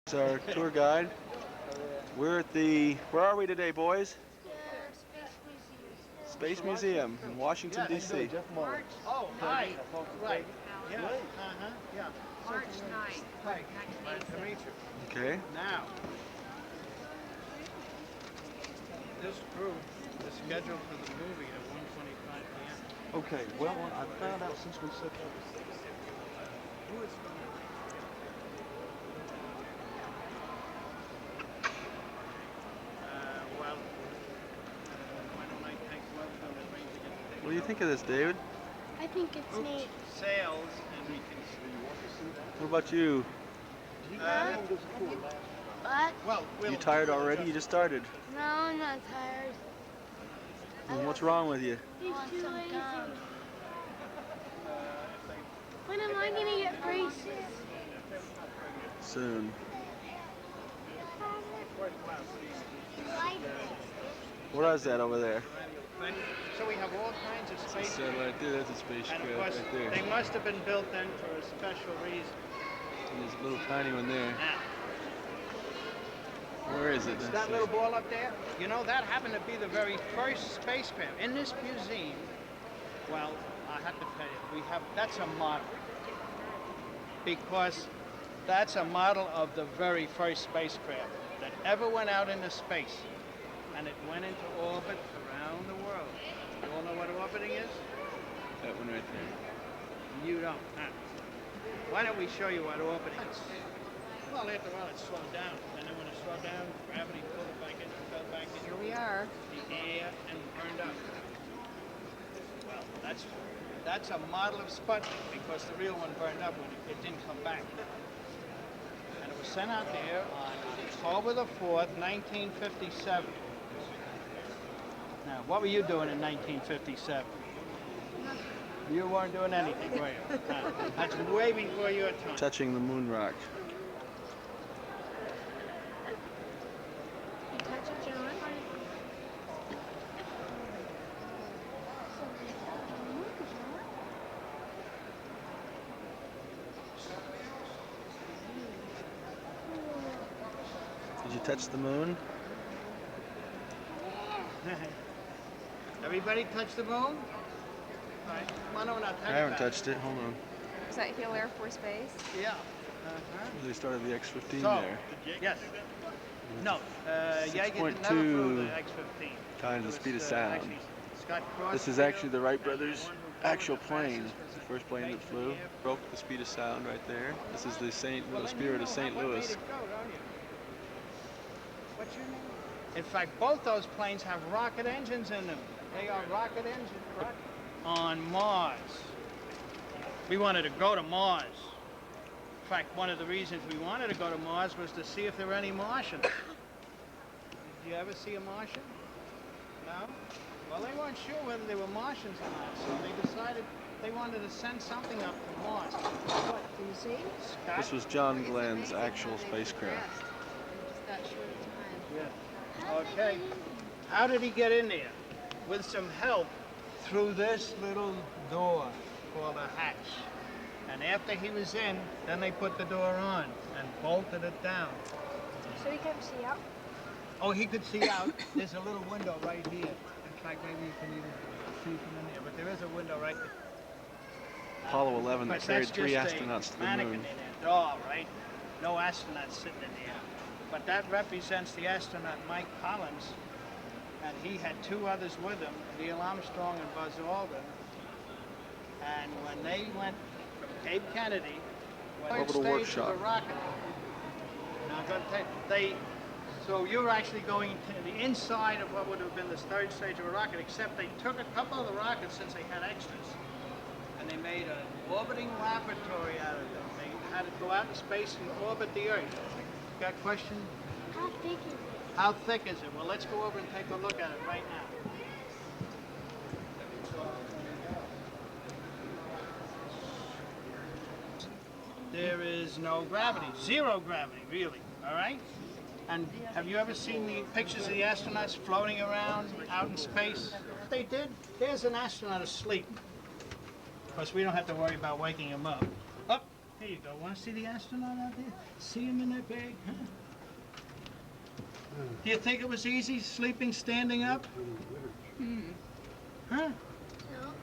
It's our tour guide. We're at the, where are we today, boys? Space Museum in Washington, D.C. Oh, hi. Right. Yeah. Yeah. March 9th, Hi. Nice to 1986. meet you. Okay. Now, this group is scheduled for the movie at 1:25 p.m. Okay, well, I found out since we said that. Who is well, why don't I take welcome and arrange to get the What do you think of this, David? I think it's neat. sales and we can What about you? What? well, we'll You tired already? You just started. No, I'm not tired. And what's wrong with you? He's too lazy. When am I gonna get braces? Soon. What is that over there? So we have all kinds of space. Satellite there, that's a spacecraft And of course, right there. they must have been built then for a special reason. And there's a little tiny one there. Now, Where is it? that little ball up there, you know, that happened to be the very first spacecraft. In this museum, well, I have to tell you, that's a model. Because that's a model of the very first spacecraft that ever went out into space. And it went into orbit around the world. You all know what orbiting is? That one right there. You don't. Huh? Why don't we show you what orbiting is? Well, after a while it slowed down. And then when it slowed down, gravity pulled it back in, fell back into Here we are. the air and burned up. Well, that's a model of Sputnik because the real one burned up when it didn't come back. And it was sent out there on October the 4th, 1957. Now, what were you doing in 1957? You weren't doing anything, were you? That's way before your time. Touching the moon rock. You touch it, John? Did you touch the moon? Everybody touch the moon? All right, come on over now. I haven't touched it. Hold on. Is that Hill Air Force Base? Yeah. They started the X-15 So, there. yes. No, Yeager did never 6.2 flew the X-15. times the It speed of was, sound. actually Scott Cross This is flew, actually the Wright and the brothers' one who flew actual the plane. fastest It's was the first plane that Bates in flew. the air. Broke the speed of sound right there. This is the Well, then spirit you of St. know what Louis. made it go, don't you? What's your name? In fact, both those planes have rocket engines in them. They are rocket engines. On Mars. We wanted to go to Mars. In fact, one of the reasons we wanted to go to Mars was to see if there were any Martians. Did you ever see a Martian? No? Well, they weren't sure whether they were Martians or not, so they decided they wanted to send something up to Mars. What, do you see? Scott? This was John Glenn's actual spacecraft. Just that short of time. Yeah. Okay. How did he get in there? With some help through this little door called a hatch. And after he was in, then they put the door on and bolted it down. So you can't see out? Oh, he could see out. There's a little window right here. In fact, maybe you can even see from in there, but there is a window right there. Apollo 11 that But carried that's 3 just a astronauts to the mannequin moon. in a doll, right? No astronauts sitting in there. But that represents the astronaut Mike Collins, and he had 2 others with him, Neil Armstrong and Buzz Aldrin. And when they went from Cape Kennedy, when Orbital stage workshop. of the rocket, now I'm going to take, so you're actually going to the inside of what would have been the 3rd stage of a rocket, except they took a couple of the rockets since they had extras, and they made an orbiting laboratory out of them. They had to go out in space and orbit the Earth. Got a question? How thick is it? How thick is it? Well, let's go over and take a look at it right now. There is no gravity, 0 gravity, really, all right? And have you ever seen the pictures of the astronauts floating around out in space? They did. There's an astronaut asleep. Of course, we don't have to worry about waking him up. Up, Here you go. Want to see the astronaut out there? See him in that bag, huh? Do you think it was easy sleeping standing up? Huh? No.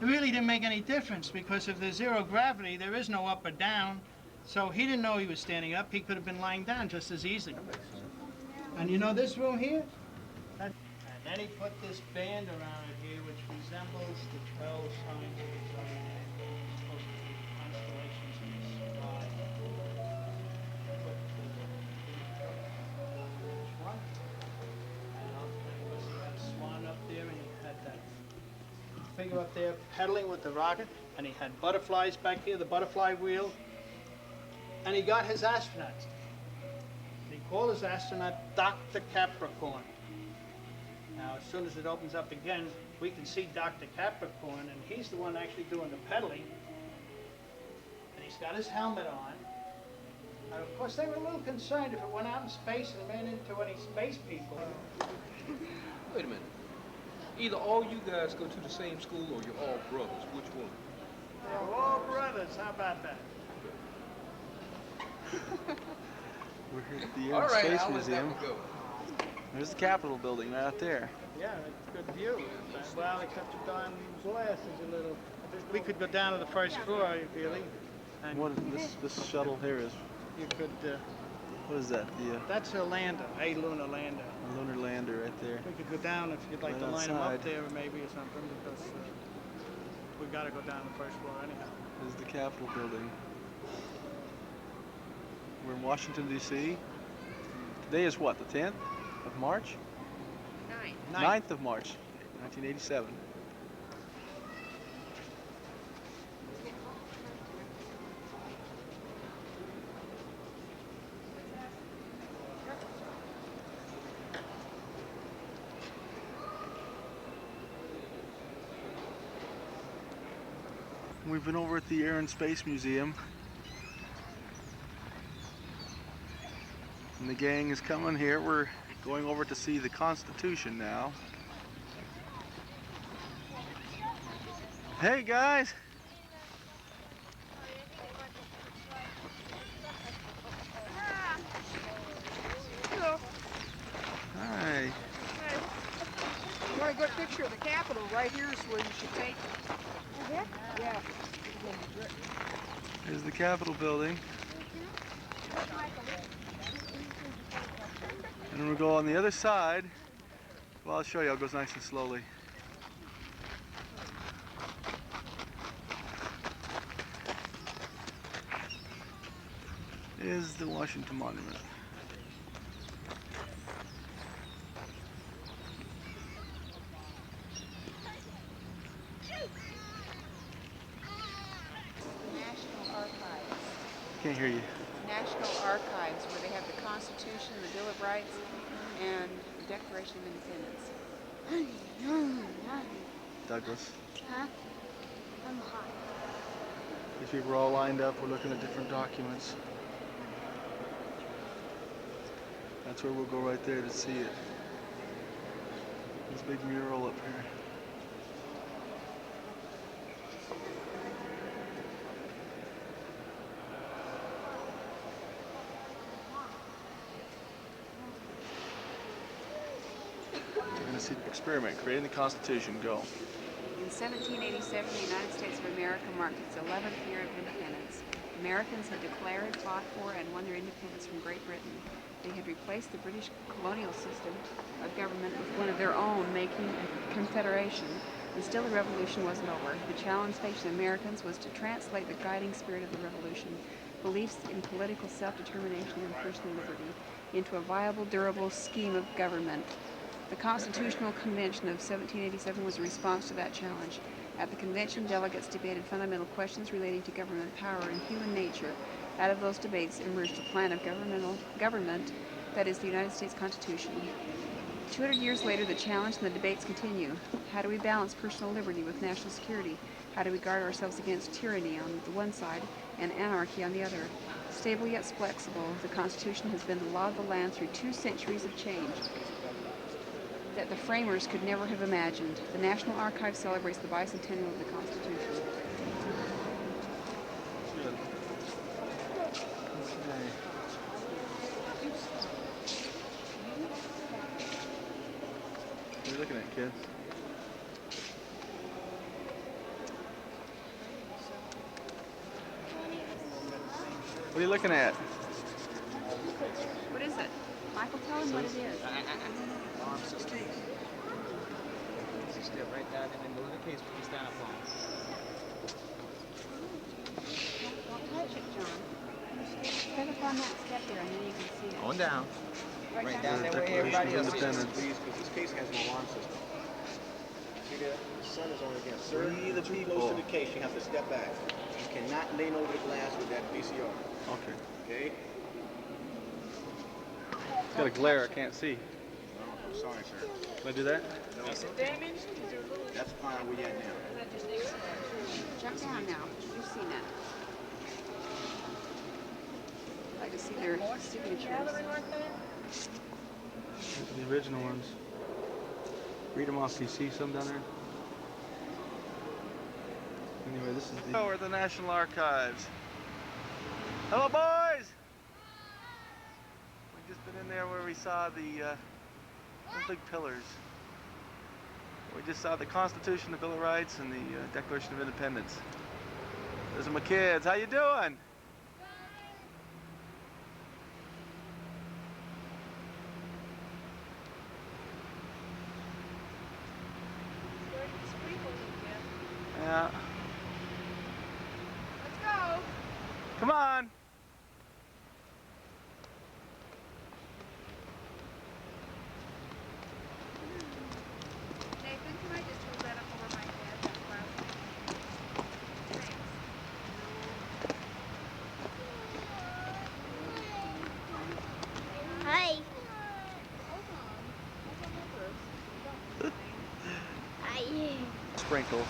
It really didn't make any difference because if there's zero gravity, there is no up or down. So he didn't know he was standing up. He could have been lying down just as easily. And you know this room here? And then he put this band around it here, which resembles the 12 signs of the zodiac. Supposed to be constellations in the sky. Put which one? And I'll tell you what, he had a swan up there, and he had that figure up there pedaling with the rocket, and he had butterflies back here, the butterfly wheel, and he got his astronauts. He called his astronaut Dr. Capricorn. Now, as soon as it opens up again, we can see Dr. Capricorn, and he's the one actually doing the pedaling. And he's got his helmet on. And of course, they were a little concerned if it went out in space and ran into any space people. Wait a minute. Either all you guys go to the same school or you're all brothers. Which one? We're all brothers. How about that? We're here at the Air All and right, Space I'll let that Museum. one go. There's the Capitol building right out there. Yeah, it's a good view. Well, except your darn glass is a little... We could go down to the first floor, really. And What this shuttle here is? you could... What is that? The that's a lander, a lunar lander. lunar lander right there. We could go down if you'd like Right to line them outside. up there maybe or something, because we got to go down the first floor anyhow. This is the Capitol building. We're in Washington, D.C. Today is what, the 10th of March? 9. 9th of March, 1987. We've been over at the Air and Space Museum. And the gang is coming here. We're going over to see the Constitution now. Hey guys! Hi. You want a good picture of the Capitol? Right here is where you should take it. Here? Yeah. Here's the Capitol building. And then we'll go on the other side. Well, I'll show you. It goes nice and slowly. Is the Washington Monument. National Archives. Can't hear you. National Archives, where they have the Constitution, the Bill of Rights, and the Declaration of Independence. Douglas. Huh? I'm hot. These people are all lined up. We're looking at different documents. That's where we'll go right there to see it. This big mural up here. We're going to see the experiment, creating the Constitution. Go. In 1787, the United States of America marked its 11th year of independence. Americans had declared, fought for, and won their independence from Great Britain. They had replaced the British colonial system of government with one of their own, making a confederation. And still the revolution wasn't over. The challenge facing Americans was to translate the guiding spirit of the revolution, beliefs in political self-determination and personal liberty, into a viable, durable scheme of government. The Constitutional Convention of 1787 was a response to that challenge. At the convention, delegates debated fundamental questions relating to government power and human nature. Out of those debates emerged a plan of government that is the United States Constitution. 200 years later, the challenge and the debates continue. How do we balance personal liberty with national security? How do we guard ourselves against tyranny on the one side and anarchy on the other? Stable yet flexible, the Constitution has been the law of the land through 2 centuries of change that the framers could never have imagined. The National Archives celebrates the bicentennial of the Constitution. you looking at, kids? What are you looking at? What is it? Michael, tell him what it is. Alarm system. Easy step right down and then go in the case, put this down up long. Don't touch it, John. Step up on that step there and then you can see it. On down. Right down there where Declaration everybody of else is. Independence. Please, because this case has an alarm system. See there? The sun is on again. Sir, We the too people. close to the case. You have to step back. You cannot lean over the glass with that VCR. Okay. Okay? It's got a glare, I can't see. No, I'm sorry, sir. Can I do that? No. That's fine. Where you at now? Jump down now. You've seen that. I'd like to see their signatures. These are the original ones. Read them off. Do you see some down there? Anyway, this is the... Oh, we're at the National Archives. Hello, boys! We've just been in there where we saw the those big pillars. We just saw the Constitution, the Bill of Rights, and the Declaration of Independence. Those are my kids. How you doing? Yeah. Let's go. Come on. Nathan, can I just hold that up over my head? That plastic? Thanks. Hi. Hi. Sprinkle.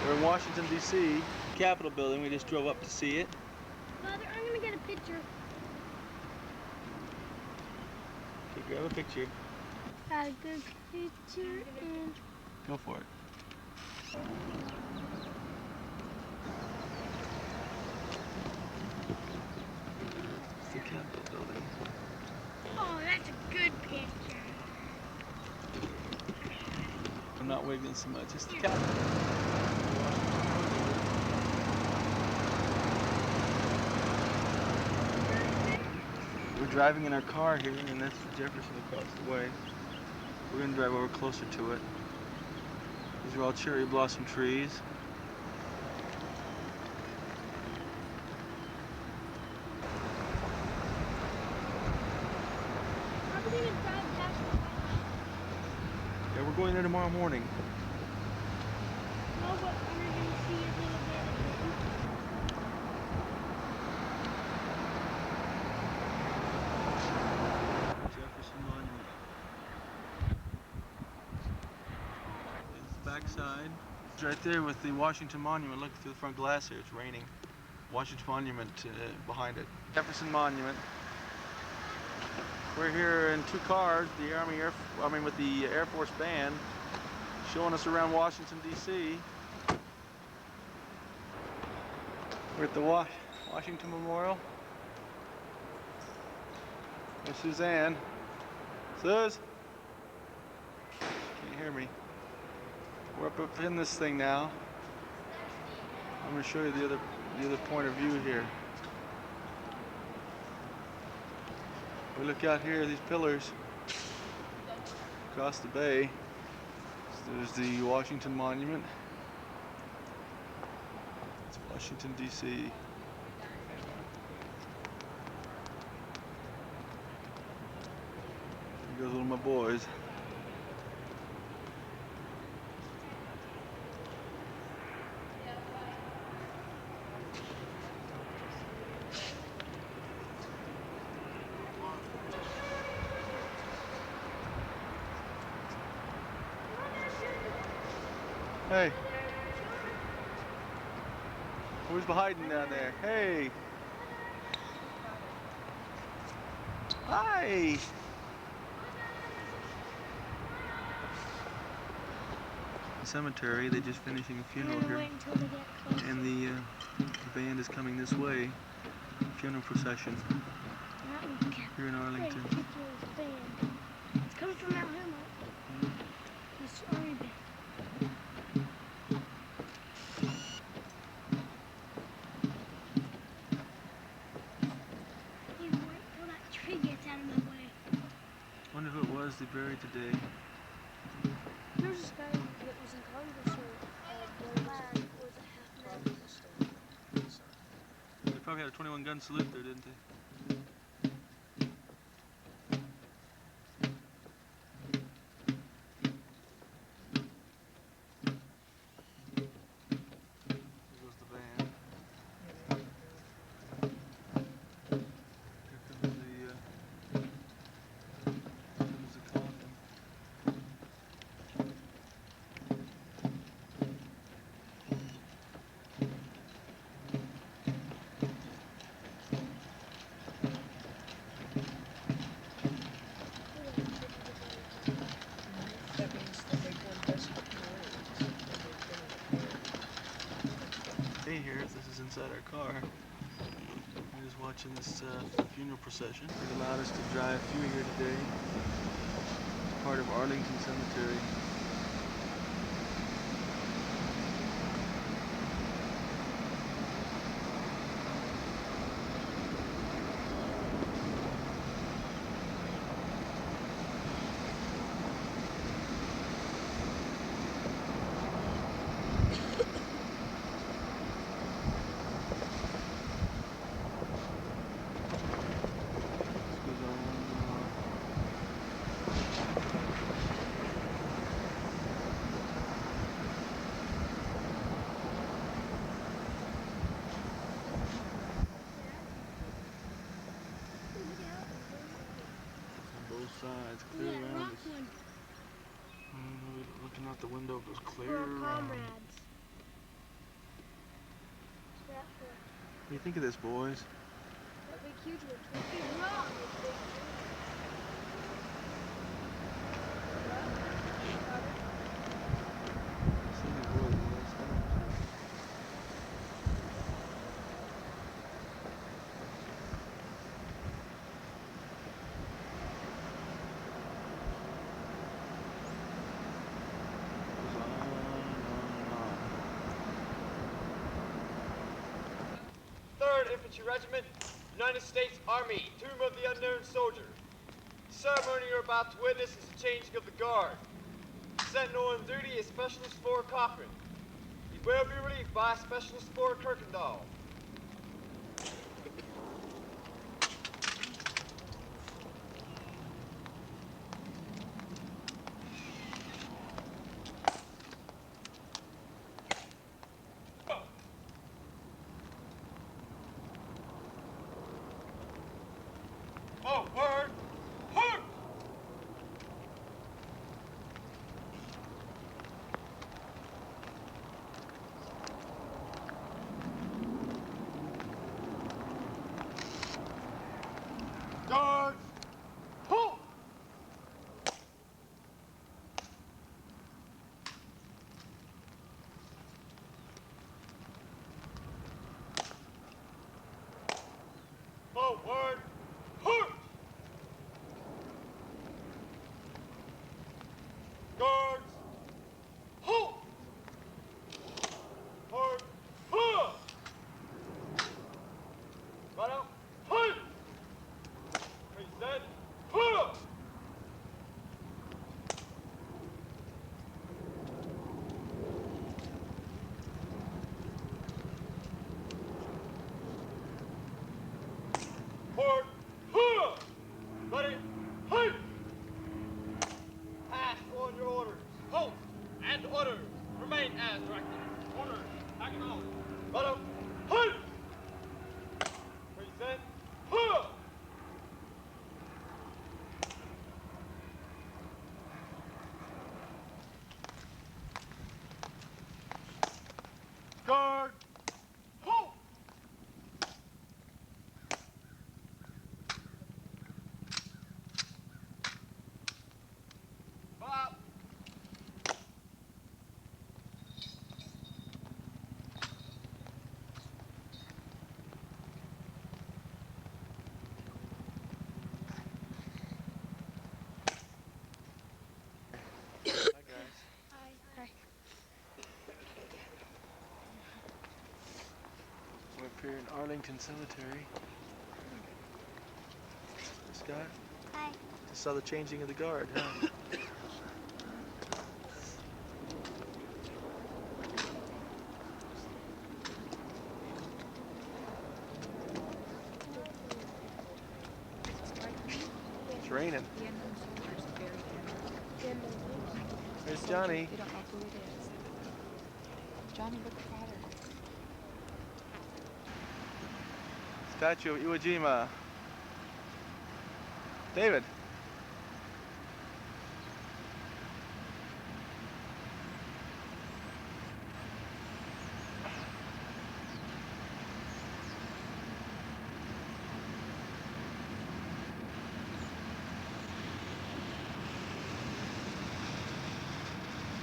We're in Washington, D.C., Capitol building. We just drove up to see it. Father, I'm gonna get a picture. Okay, grab a picture. Got a good picture and Go for it. It's the Capitol building. oh, that's a good picture. I'm not wiggling so much. It's the Capitol. We're driving in our car here, and that's Jefferson across the way. We're gonna drive over closer to it. These are all cherry blossom trees. Are we gonna drive past the White House? Yeah, we're going there tomorrow morning. No, but we're gonna see a little bit of Jefferson Monument. It's the backside. It's right there with the Washington Monument. Look through the front glass here. It's raining. Washington Monument behind it. Jefferson Monument. We're here in two cars. The with the Air Force band, showing us around Washington D.C. We're at the Washington Memorial. There's Suzanne. Suz? Can't hear me. We're up in this thing now. I'm going to show you the other point of view here. We look out here, these pillars across the bay. So there's the Washington Monument. It's Washington, D.C. Here goes one of my boys. Hey. Who's hiding down there? Hey. Hi. Cemetery, they're just finishing a funeral I'm gonna here, wait until we get close. and the band is coming this way. Funeral procession. mountain. Here in Arlington. Ridiculous band. It's coming from Mount Hood. It's already been. Hey, wait till that tree gets out of my way. Wonder who it was they buried today. There's this guy that was in Congress or was a half man. They probably had a 21 gun salute there, didn't they? Here goes the van. Here comes the coffin. That means that they won best Hey, here, this is inside our car. We're just watching this funeral procession. It allowed us to drive through here today. It's part of Arlington Cemetery. Both sides, clear Yeah, around rock us. one Looking out the window, it goes clear for our around. comrades. That for What do you think of this, boys? that big huge one. Big rock. Infantry Regiment, United States Army, Tomb of the Unknown Soldier. The ceremony you're about to witness is the changing of the guard. Sentinel on duty is Specialist 4 Cochran. He will be relieved by Specialist 4 Kirkendall. Forward! Halt! Guards! Halt! Forward! Halt! Guards! Halt! Hard! Huh! Right out! Halt! Present! Huh! Hard! here in Arlington Cemetery. Scott? Hi. Just saw the changing of the guard, huh? It's raining. The unknown soldiers are buried here. There's Johnny. They don't know who it is. Johnny, look at father. Statue of Iwo Jima. David.